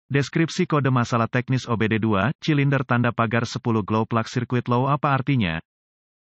Deskripsi kode masalah teknis OBD2, silinder tanda pagar 10 glow plug circuit low apa artinya?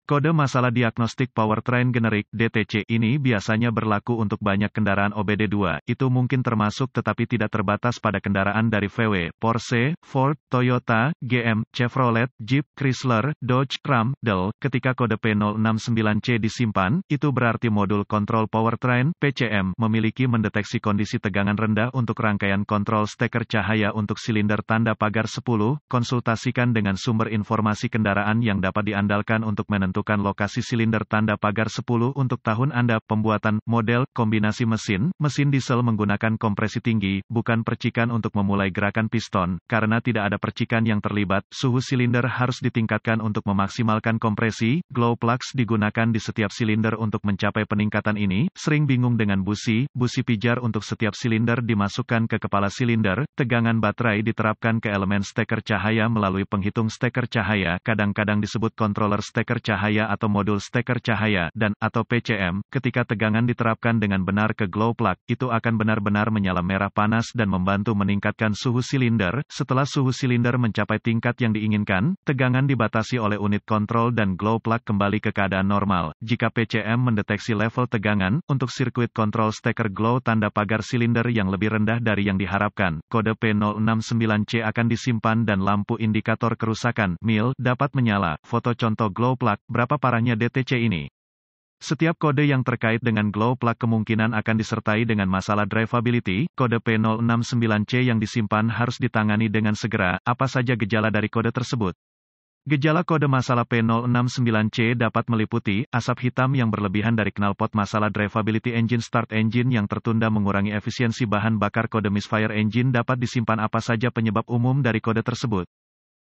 Kode masalah diagnostik powertrain generik (DTC) ini biasanya berlaku untuk banyak kendaraan OBD2, itu mungkin termasuk tetapi tidak terbatas pada kendaraan dari VW, Porsche, Ford, Toyota, GM, Chevrolet, Jeep, Chrysler, Dodge, Ram, Dell. Ketika kode P069C disimpan, itu berarti modul kontrol powertrain (PCM) memiliki mendeteksi kondisi tegangan rendah untuk rangkaian kontrol steker cahaya untuk silinder tanda pagar 10. Konsultasikan dengan sumber informasi kendaraan yang dapat diandalkan untuk menentukan lokasi silinder tanda pagar 10 untuk tahun Anda, pembuatan, model, kombinasi mesin diesel menggunakan kompresi tinggi, bukan percikan untuk memulai gerakan piston, karena tidak ada percikan yang terlibat, suhu silinder harus ditingkatkan untuk memaksimalkan kompresi, glow plugs digunakan di setiap silinder untuk mencapai peningkatan ini, sering bingung dengan busi pijar untuk setiap silinder dimasukkan ke kepala silinder, tegangan baterai diterapkan ke elemen steker cahaya melalui penghitung steker cahaya, kadang-kadang disebut controller steker cahaya atau modul steker cahaya, dan, atau PCM, ketika tegangan diterapkan dengan benar ke glow plug, itu akan benar-benar menyala merah panas dan membantu meningkatkan suhu silinder. Setelah suhu silinder mencapai tingkat yang diinginkan, tegangan dibatasi oleh unit kontrol dan glow plug kembali ke keadaan normal. Jika PCM mendeteksi level tegangan, untuk sirkuit kontrol steker glow tanda pagar silinder yang lebih rendah dari yang diharapkan, kode P069C akan disimpan dan lampu indikator kerusakan, MIL, dapat menyala. Foto contoh glow plug. Berapa parahnya DTC ini? Setiap kode yang terkait dengan glow plug kemungkinan akan disertai dengan masalah drivability. Kode P069C yang disimpan harus ditangani dengan segera. Apa saja gejala dari kode tersebut? Gejala kode masalah P069C dapat meliputi asap hitam yang berlebihan dari knalpot, masalah drivability, engine start engine yang tertunda, mengurangi efisiensi bahan bakar. Kode misfire engine dapat disimpan. Apa saja penyebab umum dari kode tersebut?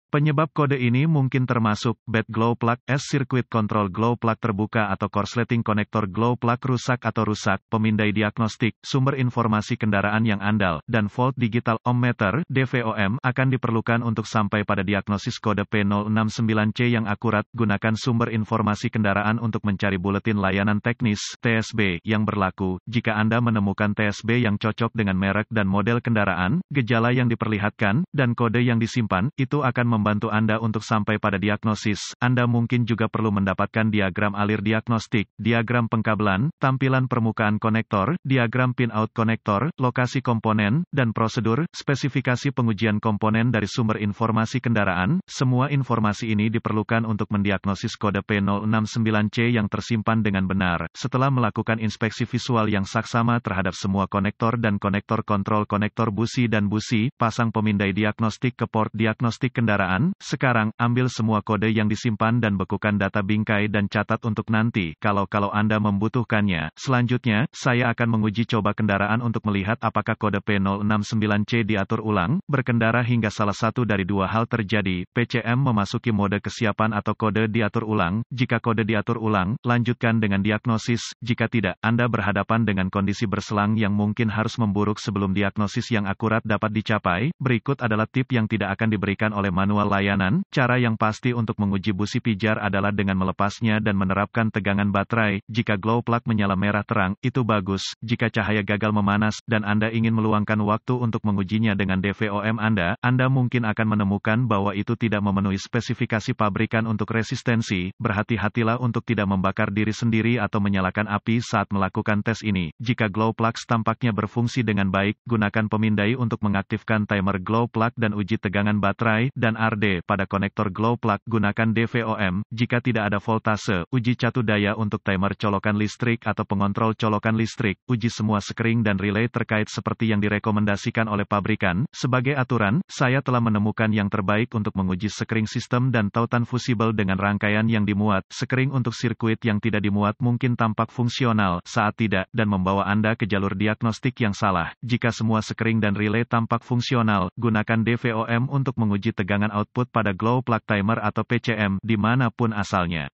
Penyebab kode ini mungkin termasuk bad glow plug, circuit control glow plug terbuka atau korsleting konektor glow plug rusak atau rusak, pemindai diagnostik, sumber informasi kendaraan yang andal, dan volt digital ohmmeter (DVOM) akan diperlukan untuk sampai pada diagnosis kode P069C yang akurat. Gunakan sumber informasi kendaraan untuk mencari buletin layanan teknis (TSB) yang berlaku. Jika Anda menemukan TSB yang cocok dengan merek dan model kendaraan, gejala yang diperlihatkan, dan kode yang disimpan, itu akan membantu Anda untuk sampai pada diagnosis. Anda mungkin juga perlu mendapatkan diagram alir diagnostik, diagram pengkabelan, tampilan permukaan konektor, diagram pin-out konektor, lokasi komponen, dan prosedur, spesifikasi pengujian komponen dari sumber informasi kendaraan. Semua informasi ini diperlukan untuk mendiagnosis kode P069C yang tersimpan dengan benar. Setelah melakukan inspeksi visual yang saksama terhadap semua konektor dan konektor kontrol, konektor busi dan busi, pasang pemindai diagnostik ke port diagnostik kendaraan. Sekarang, ambil semua kode yang disimpan dan bekukan data bingkai dan catat untuk nanti, kalau Anda membutuhkannya. Selanjutnya, saya akan menguji coba kendaraan untuk melihat apakah kode P069C diatur ulang. Berkendara hingga salah satu dari dua hal terjadi, PCM memasuki mode kesiapan atau kode diatur ulang. Jika kode diatur ulang, lanjutkan dengan diagnosis. Jika tidak, Anda berhadapan dengan kondisi berselang yang mungkin harus memburuk sebelum diagnosis yang akurat dapat dicapai. Berikut adalah tip yang tidak akan diberikan oleh manual layanan. Cara yang pasti untuk menguji busi pijar adalah dengan melepasnya dan menerapkan tegangan baterai. Jika glow plug menyala merah terang, itu bagus. Jika cahaya gagal memanas, dan Anda ingin meluangkan waktu untuk mengujinya dengan DVOM Anda mungkin akan menemukan bahwa itu tidak memenuhi spesifikasi pabrikan untuk resistensi. Berhati-hatilah untuk tidak membakar diri sendiri atau menyalakan api saat melakukan tes ini. Jika glow plugs tampaknya berfungsi dengan baik, gunakan pemindai untuk mengaktifkan timer glow plug dan uji tegangan baterai dan RD pada konektor glow plug. Gunakan DVOM. Jika tidak ada voltase, uji catu daya untuk timer colokan listrik atau pengontrol colokan listrik. Uji semua sekring dan relay terkait seperti yang direkomendasikan oleh pabrikan. Sebagai aturan, saya telah menemukan yang terbaik untuk menguji sekring sistem dan tautan fusibel dengan rangkaian yang dimuat. Sekring untuk sirkuit yang tidak dimuat mungkin tampak fungsional saat tidak, dan membawa Anda ke jalur diagnostik yang salah. Jika semua sekring dan relay tampak fungsional, gunakan DVOM untuk menguji tegangan output pada glow plug timer atau PCM, dimanapun asalnya.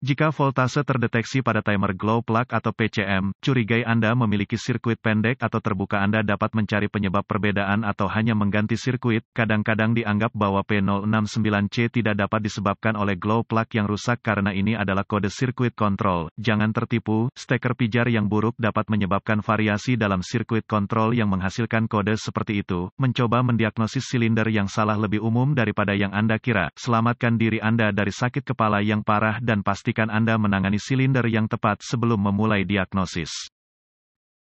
Jika voltase terdeteksi pada timer glow plug atau PCM, curigai Anda memiliki sirkuit pendek atau terbuka. Anda dapat mencari penyebab perbedaan atau hanya mengganti sirkuit. Kadang-kadang dianggap bahwa P069C tidak dapat disebabkan oleh glow plug yang rusak karena ini adalah kode sirkuit kontrol. Jangan tertipu, steker pijar yang buruk dapat menyebabkan variasi dalam sirkuit kontrol yang menghasilkan kode seperti itu. Mencoba mendiagnosis silinder yang salah lebih umum daripada yang Anda kira. Selamatkan diri Anda dari sakit kepala yang parah dan pastikan Anda menangani silinder yang tepat sebelum memulai diagnosis.